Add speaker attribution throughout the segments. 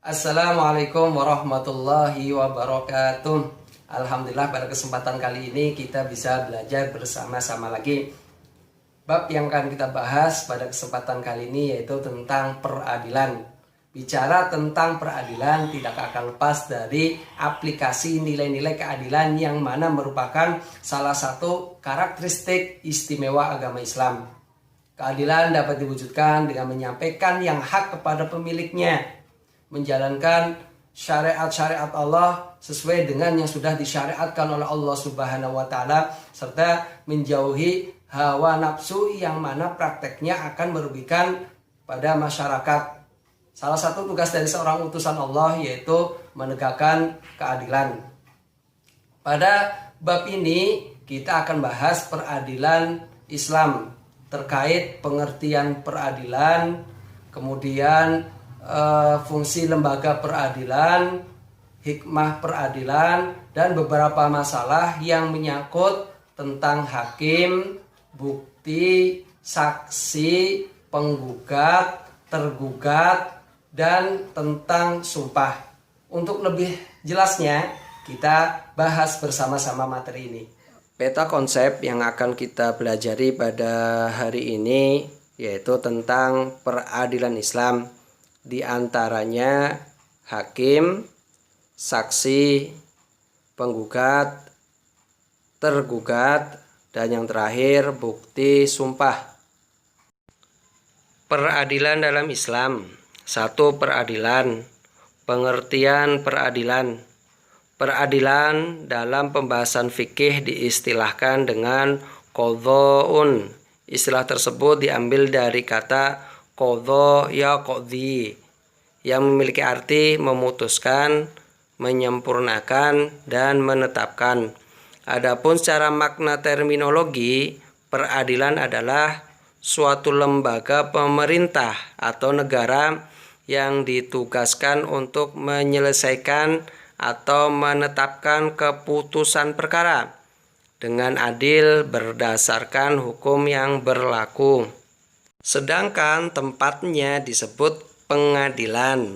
Speaker 1: Assalamualaikum warahmatullahi wabarakatuh. Alhamdulillah, pada kesempatan kali ini kita bisa belajar bersama-sama lagi. Bab yang akan kita bahas pada kesempatan kali ini yaitu tentang peradilan. Bicara tentang peradilan tidak akan lepas dari aplikasi nilai-nilai keadilan yang mana merupakan salah satu karakteristik istimewa agama Islam. Keadilan dapat diwujudkan dengan menyampaikan yang hak kepada pemiliknya, menjalankan syariat-syariat Allah sesuai dengan yang sudah disyariatkan oleh Allah Subhanahu wa taala, serta menjauhi hawa nafsu yang mana prakteknya akan merugikan pada masyarakat. Salah satu tugas dari seorang utusan Allah yaitu menegakkan keadilan. Pada bab ini kita akan bahas peradilan Islam, terkait pengertian peradilan, kemudian fungsi lembaga peradilan, hikmah peradilan, dan beberapa masalah yang menyangkut tentang hakim, bukti, saksi, penggugat, tergugat, dan tentang sumpah. Untuk lebih jelasnya, kita bahas bersama-sama materi ini. Peta konsep yang akan kita pelajari pada hari ini yaitu tentang peradilan Islam. Di antaranya hakim, saksi, penggugat, tergugat, dan yang terakhir bukti sumpah. Peradilan dalam Islam. Satu, peradilan. Pengertian peradilan. Peradilan dalam pembahasan fikih diistilahkan dengan qadha'un. Istilah tersebut diambil dari kata qadha ya qadhi, yang memiliki arti memutuskan, menyempurnakan, dan menetapkan. Adapun secara makna terminologi, peradilan adalah suatu lembaga pemerintah atau negara yang ditugaskan untuk menyelesaikan atau menetapkan keputusan perkara dengan adil berdasarkan hukum yang berlaku. Sedangkan tempatnya disebut pengadilan.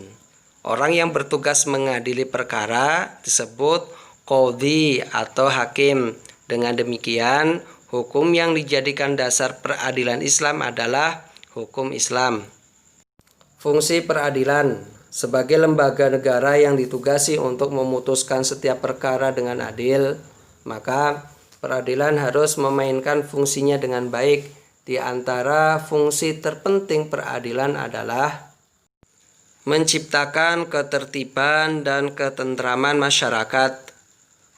Speaker 1: Orang yang bertugas mengadili perkara disebut qadhi atau hakim. Dengan demikian, hukum yang dijadikan dasar peradilan Islam adalah hukum Islam. Fungsi peradilan sebagai lembaga negara yang ditugasi untuk memutuskan setiap perkara dengan adil, maka peradilan harus memainkan fungsinya dengan baik. Di antara fungsi terpenting peradilan adalah menciptakan ketertiban dan ketentraman masyarakat,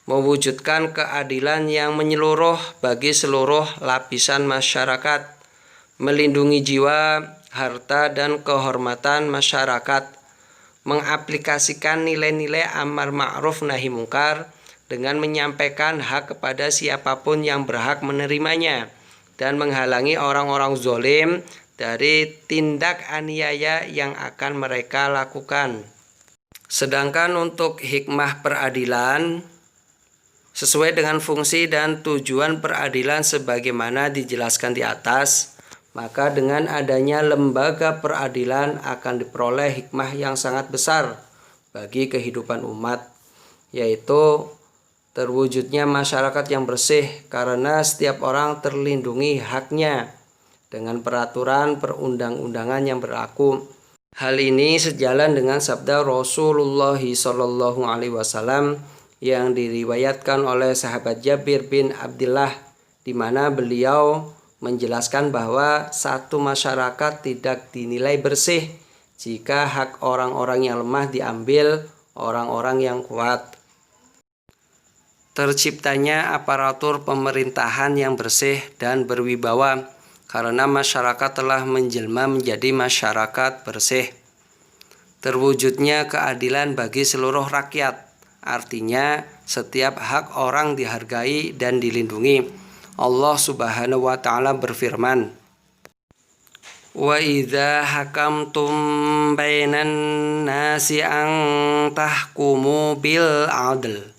Speaker 1: mewujudkan keadilan yang menyeluruh bagi seluruh lapisan masyarakat, melindungi jiwa, harta, dan kehormatan masyarakat, mengaplikasikan nilai-nilai amar ma'ruf nahi mungkar dengan menyampaikan hak kepada siapapun yang berhak menerimanya, dan menghalangi orang-orang zalim dari tindak aniaya yang akan mereka lakukan. Sedangkan untuk hikmah peradilan, sesuai dengan fungsi dan tujuan peradilan sebagaimana dijelaskan di atas, maka dengan adanya lembaga peradilan akan diperoleh hikmah yang sangat besar bagi kehidupan umat, yaitu terwujudnya masyarakat yang bersih karena setiap orang terlindungi haknya dengan peraturan perundang-undangan yang berlaku. Hal ini sejalan dengan sabda Rasulullah SAW yang diriwayatkan oleh sahabat Jabir bin Abdullah, di mana beliau menjelaskan bahwa satu masyarakat tidak dinilai bersih jika hak orang-orang yang lemah diambil orang-orang yang kuat. Terciptanya aparatur pemerintahan yang bersih dan berwibawa karena masyarakat telah menjelma menjadi masyarakat bersih. Terwujudnya keadilan bagi seluruh rakyat, artinya setiap hak orang dihargai dan dilindungi. Allah Subhanahu wa taala berfirman, "Wa idza hakamtum bainan nasi an tahkumu bil adl."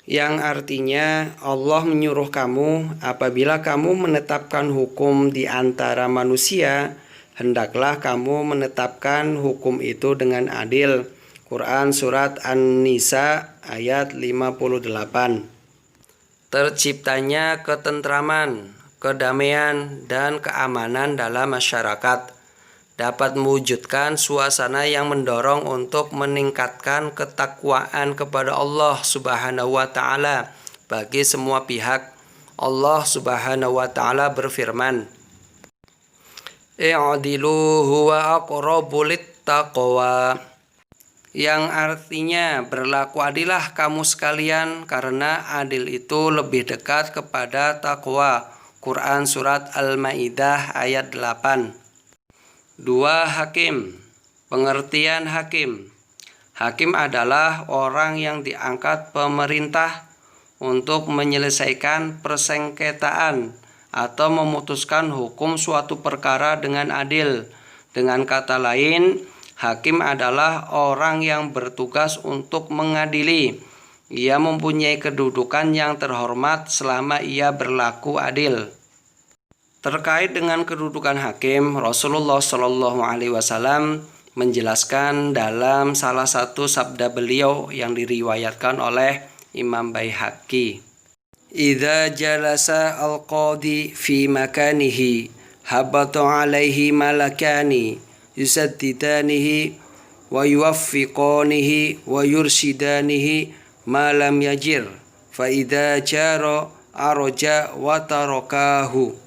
Speaker 1: Yang artinya Allah menyuruh kamu apabila kamu menetapkan hukum di antara manusia,
Speaker 2: hendaklah kamu menetapkan hukum itu dengan adil. Quran Surat An-Nisa ayat 58. Terciptanya ketentraman, kedamaian, dan keamanan dalam masyarakat dapat mewujudkan suasana yang mendorong untuk meningkatkan ketakwaan kepada Allah Subhanahu wa Ta'ala bagi semua pihak. Allah Subhanahu wa Ta'ala berfirman, "I'dilu huwa aqrabu littaqwa," yang artinya berlaku adillah kamu sekalian karena adil itu lebih dekat kepada takwa. Quran Surat Al-Maidah ayat 8. 2. Hakim. Pengertian hakim. Hakim adalah orang yang diangkat pemerintah untuk menyelesaikan persengketaan atau memutuskan hukum suatu perkara dengan adil. Dengan kata lain, hakim adalah orang yang bertugas untuk mengadili. Ia mempunyai kedudukan yang terhormat selama ia berlaku adil. Terkait dengan kedudukan hakim, Rasulullah Shallallahu Alaihi Wasallam menjelaskan dalam salah satu sabda beliau yang diriwayatkan oleh Imam Baihaqi, "Idza jalasa al-qadi fi makanihi habata alaihi malakani yusaddidanihi wa yuwaffiqanihi wa yursidanihi ma lam yajir fa idza jara arja wa tarakahu."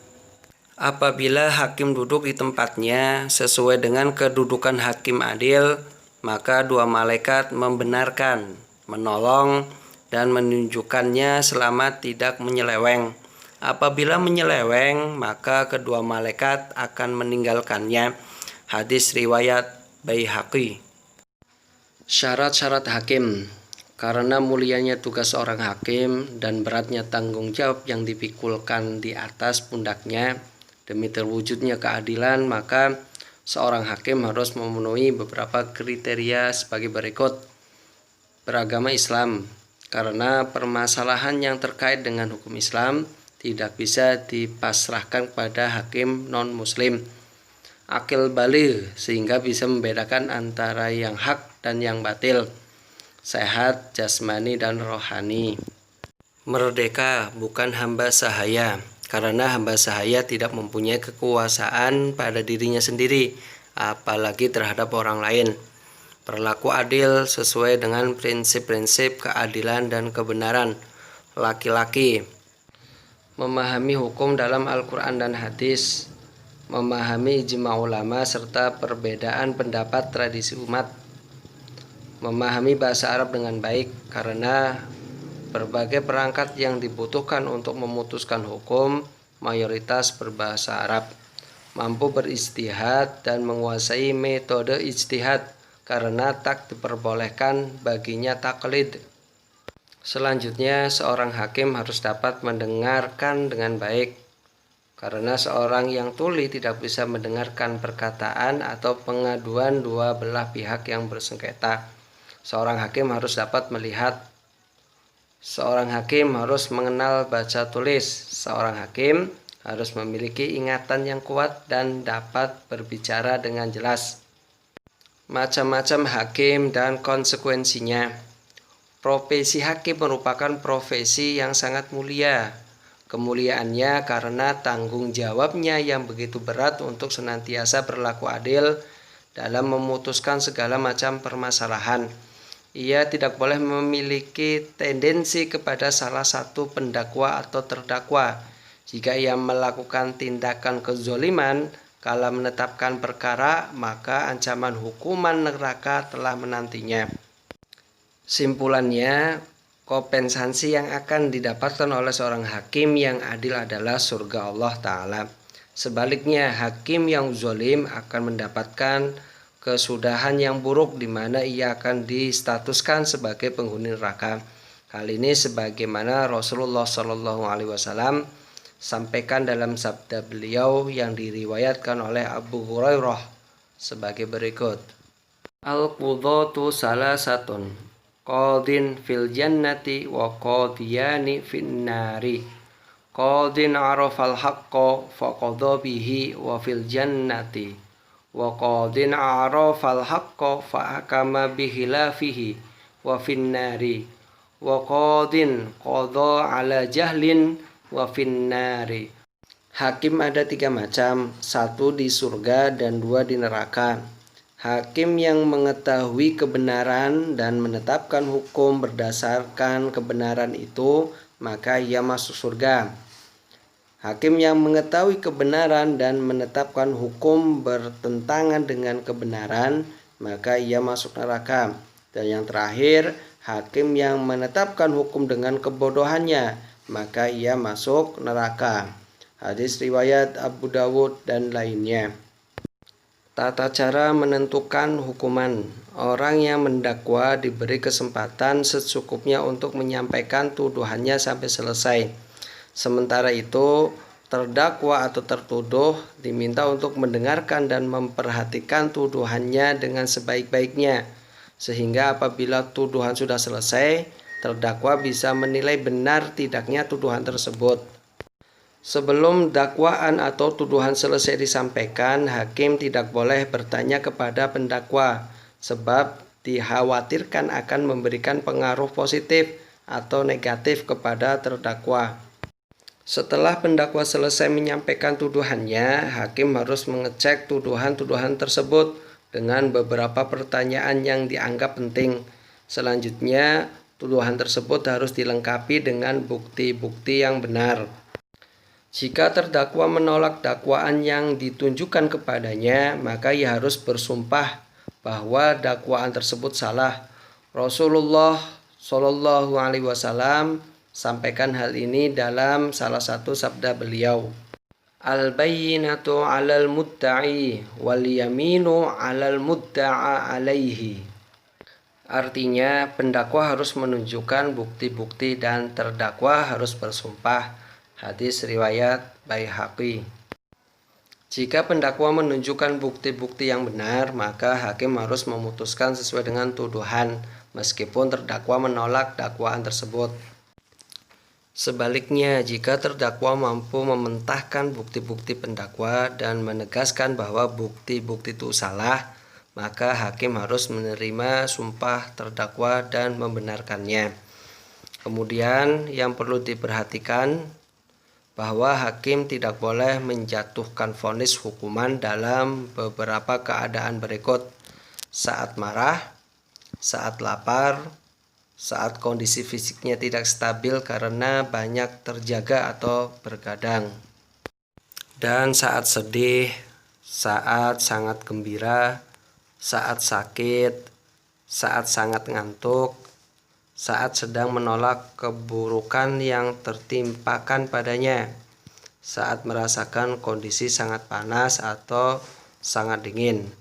Speaker 2: Apabila hakim duduk di tempatnya sesuai dengan kedudukan hakim adil, maka dua malaikat membenarkan, menolong, dan menunjukkannya selama tidak menyeleweng. Apabila menyeleweng, maka kedua malaikat akan meninggalkannya. Hadis riwayat Baihaqi. Syarat-syarat hakim. Karena mulianya tugas seorang hakim dan beratnya tanggung jawab yang dipikulkan di atas pundaknya demi terwujudnya keadilan, maka seorang hakim harus memenuhi beberapa kriteria sebagai berikut. Beragama Islam, karena permasalahan yang terkait dengan hukum Islam tidak bisa dipasrahkan kepada hakim non-muslim. Akil baligh, sehingga bisa membedakan antara yang hak dan yang batil. Sehat jasmani dan rohani. Merdeka, bukan hamba sahaya, karena hamba sahaya tidak mempunyai kekuasaan pada dirinya sendiri, apalagi terhadap orang lain. Berlaku adil sesuai dengan prinsip-prinsip keadilan dan kebenaran. Laki-laki, memahami hukum dalam Al-Quran dan hadis, memahami ijma ulama serta perbedaan pendapat tradisi umat, memahami bahasa Arab dengan baik karena berbagai perangkat yang dibutuhkan untuk memutuskan hukum mayoritas berbahasa Arab, mampu berijtihad dan menguasai metode ijtihad karena tak diperbolehkan baginya taklid. Selanjutnya, seorang hakim harus dapat mendengarkan dengan baik, karena seorang yang tuli tidak bisa mendengarkan perkataan atau pengaduan dua belah pihak yang bersengketa. Seorang hakim harus dapat melihat. Seorang hakim harus mengenal baca tulis. Seorang hakim harus memiliki ingatan yang kuat dan dapat berbicara dengan jelas. Macam-macam hakim dan konsekuensinya. Profesi hakim merupakan profesi yang sangat mulia. Kemuliaannya karena tanggung jawabnya yang begitu berat untuk senantiasa berlaku adil dalam memutuskan segala macam permasalahan. Ia tidak boleh memiliki tendensi kepada salah satu pendakwa atau terdakwa. Jika ia melakukan tindakan kezoliman kala menetapkan perkara, maka ancaman hukuman neraka telah menantinya. Simpulannya, kompensasi yang akan didapatkan oleh seorang hakim yang adil adalah surga Allah Ta'ala. Sebaliknya, hakim yang zolim akan mendapatkan kesudahan yang buruk di mana ia akan distatuskan sebagai penghuni neraka. Hal ini sebagaimana Rasulullah Shallallahu Alaihi Wasallam sampaikan dalam sabda beliau yang diriwayatkan oleh Abu Hurairah sebagai berikut. Al-qudhatu salasatun, qadin fil jannati wa qadiyani fin nari. Qadin arafal haqqa faqadha bihi wa fil jannati, wa qadin arafal haqqa fa hakama bihilafihi wa finnari wa qadin qadha ala jahlin wa finnari. Hakim ada 3 macam, 1 di surga dan 2 di neraka. Hakim yang mengetahui kebenaran dan menetapkan hukum berdasarkan kebenaran itu, maka ia masuk surga. Hakim yang mengetahui kebenaran dan menetapkan hukum bertentangan dengan kebenaran, maka ia masuk neraka. Dan yang terakhir, hakim yang menetapkan hukum dengan kebodohannya, maka ia masuk neraka. Hadis riwayat Abu Dawud dan lainnya. Tata cara menentukan hukuman. Orang yang mendakwa diberi kesempatan secukupnya untuk menyampaikan tuduhannya sampai selesai. Sementara itu, terdakwa atau tertuduh diminta untuk mendengarkan dan memperhatikan tuduhannya dengan sebaik-baiknya. Sehingga apabila tuduhan sudah selesai, terdakwa bisa menilai benar tidaknya tuduhan tersebut. Sebelum dakwaan atau tuduhan selesai disampaikan, hakim tidak boleh bertanya kepada pendakwa, sebab dikhawatirkan akan memberikan pengaruh positif atau negatif kepada terdakwa. Setelah pendakwa selesai menyampaikan tuduhannya, hakim harus mengecek tuduhan-tuduhan tersebut dengan beberapa pertanyaan yang dianggap penting. Selanjutnya, tuduhan tersebut harus dilengkapi dengan bukti-bukti yang benar. Jika terdakwa menolak dakwaan yang ditunjukkan kepadanya, maka ia harus bersumpah bahwa dakwaan tersebut salah. Rasulullah Shallallahu Alaihi Wasallam sampaikan hal ini dalam salah satu sabda beliau. Al-bayyinatu 'alal mudda'i wal yaminu 'alal mudda'a alaihi. Artinya, pendakwa harus menunjukkan bukti-bukti dan terdakwa harus bersumpah. Hadis riwayat Baihaqi. Jika pendakwa menunjukkan bukti-bukti yang benar, maka hakim harus memutuskan sesuai dengan tuduhan, meskipun terdakwa menolak dakwaan tersebut. Sebaliknya, jika terdakwa mampu mementahkan bukti-bukti pendakwa dan menegaskan bahwa bukti-bukti itu salah, maka hakim harus menerima sumpah terdakwa dan membenarkannya. Kemudian yang perlu diperhatikan bahwa hakim tidak boleh menjatuhkan vonis hukuman dalam beberapa keadaan berikut: saat marah, saat lapar, saat kondisi fisiknya tidak stabil karena banyak terjaga atau bergadang, dan saat sedih, saat sangat gembira, saat sakit, saat sangat ngantuk, saat sedang menolak keburukan yang tertimpakan padanya, saat merasakan kondisi sangat panas atau sangat dingin.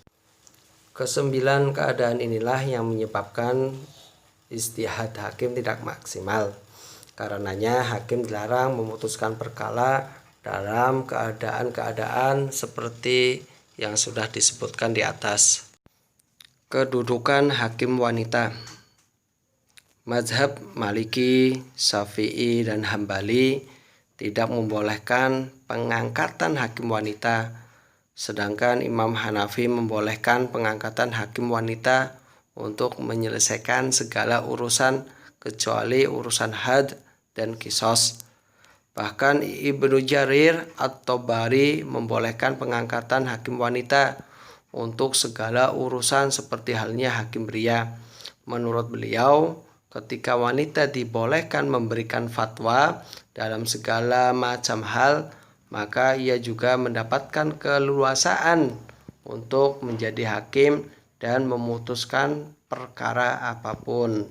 Speaker 2: Kesembilan keadaan inilah yang menyebabkan ijtihad hakim tidak maksimal. Karenanya hakim dilarang memutuskan perkara dalam keadaan-keadaan seperti yang sudah disebutkan di atas. Kedudukan hakim wanita. Mazhab Maliki, Syafi'i, dan Hambali tidak membolehkan pengangkatan hakim wanita, sedangkan Imam Hanafi membolehkan pengangkatan hakim wanita untuk menyelesaikan segala urusan kecuali urusan had dan kisos. Bahkan Ibnu Jarir At-Tabari membolehkan pengangkatan hakim wanita untuk segala urusan seperti halnya hakim pria. Menurut beliau, ketika wanita dibolehkan memberikan fatwa dalam segala macam hal, maka ia juga mendapatkan keleluasaan untuk menjadi hakim dan memutuskan perkara apapun.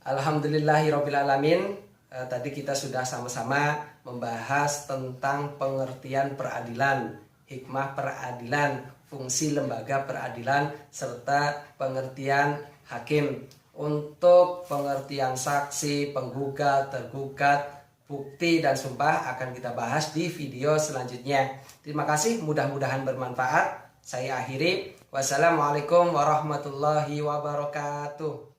Speaker 1: Alhamdulillahirrabbilalamin. Tadi kita sudah sama-sama membahas tentang pengertian peradilan, hikmah peradilan, fungsi lembaga peradilan, serta pengertian hakim. Untuk pengertian saksi, penggugat, tergugat, bukti, dan sumpah akan kita bahas di video selanjutnya. Terima kasih, mudah-mudahan bermanfaat. Saya akhiri. Wassalamualaikum warahmatullahi wabarakatuh.